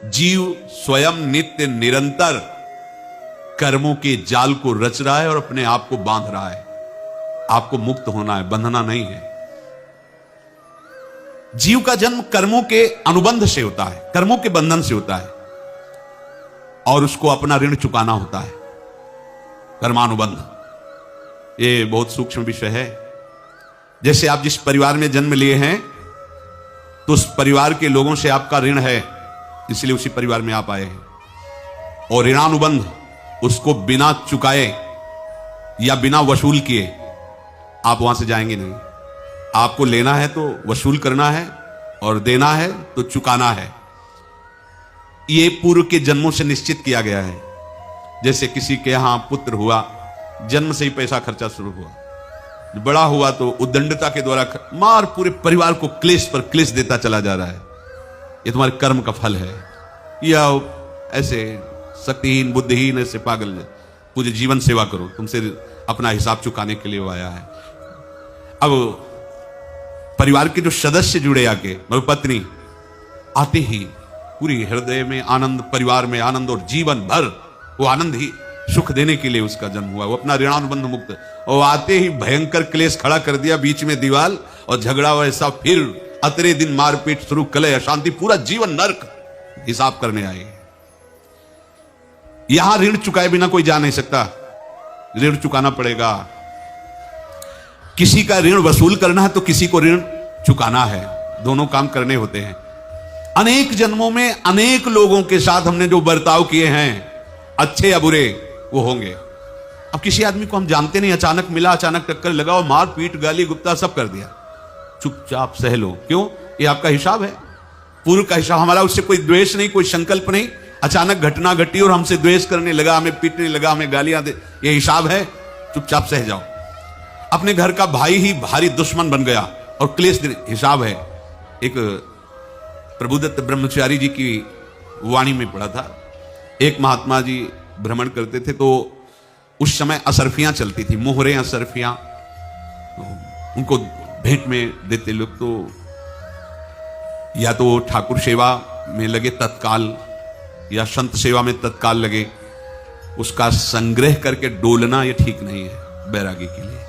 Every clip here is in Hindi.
जीव स्वयं नित्य निरंतर कर्मों के जाल को रच रहा है और अपने आप को बांध रहा है। आपको मुक्त होना है, बंधना नहीं है। जीव का जन्म कर्मों के अनुबंध से होता है, कर्मों के बंधन से होता है, और उसको अपना ऋण चुकाना होता है। कर्मानुबंध ये बहुत सूक्ष्म विषय है। जैसे आप जिस परिवार में जन्म लिए हैं तो उस परिवार के लोगों से आपका ऋण है, इसलिए उसी परिवार में आप आए हैं। और ऋणानुबंध उसको बिना चुकाए या बिना वसूल किए आप वहां से जाएंगे नहीं। आपको लेना है तो वसूल करना है और देना है तो चुकाना है। ये पूर्व के जन्मों से निश्चित किया गया है। जैसे किसी के यहां पुत्र हुआ, जन्म से ही पैसा खर्चा शुरू हुआ, बड़ा हुआ तो उद्दंडता के द्वारा मार पूरे परिवार को क्लेश पर क्लेश देता चला जा रहा है। ये तुम्हारे कर्म का फल है। या ऐसे शक्तिहीन बुद्धिहीन ऐसे पागल पूरे जीवन सेवा करो, तुमसे अपना हिसाब चुकाने के लिए वो आया है। अब परिवार के जो सदस्य जुड़े आके, मतलब पत्नी आते ही पूरी हृदय में आनंद, परिवार में आनंद, और जीवन भर वो आनंद ही सुख देने के लिए उसका जन्म हुआ। वो अपना ऋणानुबंध मुक्त, और आते ही भयंकर क्लेश खड़ा कर दिया, बीच में दीवार और झगड़ा वैसा, फिर अतरे दिन मारपीट शुरू, कलह अशांति, पूरा जीवन नर्क हिसाब करने आए। यहां ऋण चुकाए बिना कोई जा नहीं सकता, ऋण चुकाना पड़ेगा। किसी का ऋण वसूल करना है तो किसी को ऋण चुकाना है, दोनों काम करने होते हैं। अनेक जन्मों में अनेक लोगों के साथ हमने जो बर्ताव किए हैं, अच्छे या बुरे, वो होंगे। अब किसी आदमी को हम जानते नहीं, अचानक मिला, अचानक टक्कर लगा और मार पीट गाली गुप्ता सब कर दिया, चुपचाप सह लो। क्यों? ये आपका हिसाब है, पूर्व का हिसाब। हमारा उससे कोई द्वेष नहीं, कोई संकल्प नहीं। अचानक घटना घटी और हमसे द्वेष करने लगा, हमें पीटने लगा, हमें गालियां दे, ये हिसाब है, चुपचाप सह जाओ। अपने घर का भाई ही भारी दुश्मन बन गया और क्लेश, हिसाब है। एक प्रभुदत्त ब्रह्मचारी जी की वाणी में पढ़ा था, एक महात्मा जी भ्रमण करते थे तो उस समय असरफियां चलती थी, मोहरे असरफियां, उनको भेंट में देते लोग। तो या तो ठाकुर सेवा में लगे तत्काल, या संत सेवा में तत्काल लगे, उसका संग्रह करके डोलना ये ठीक नहीं है बैरागी के लिए,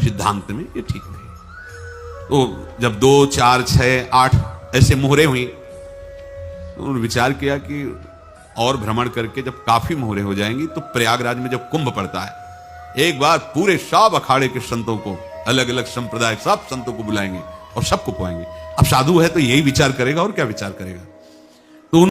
सिद्धांत में ये ठीक नहीं। तो जब 2, 4, 6, 8 ऐसे मोहरे हुई तो उन्होंने विचार किया कि और भ्रमण करके जब काफी मोहरे हो जाएंगी तो प्रयागराज में जब कुंभ पड़ता है, एक बार पूरे सब अखाड़े के संतों को, अलग अलग संप्रदाय सब संतों को बुलाएंगे और सबको पुआएंगे। अब साधु है तो यही विचार करेगा, और क्या विचार करेगा।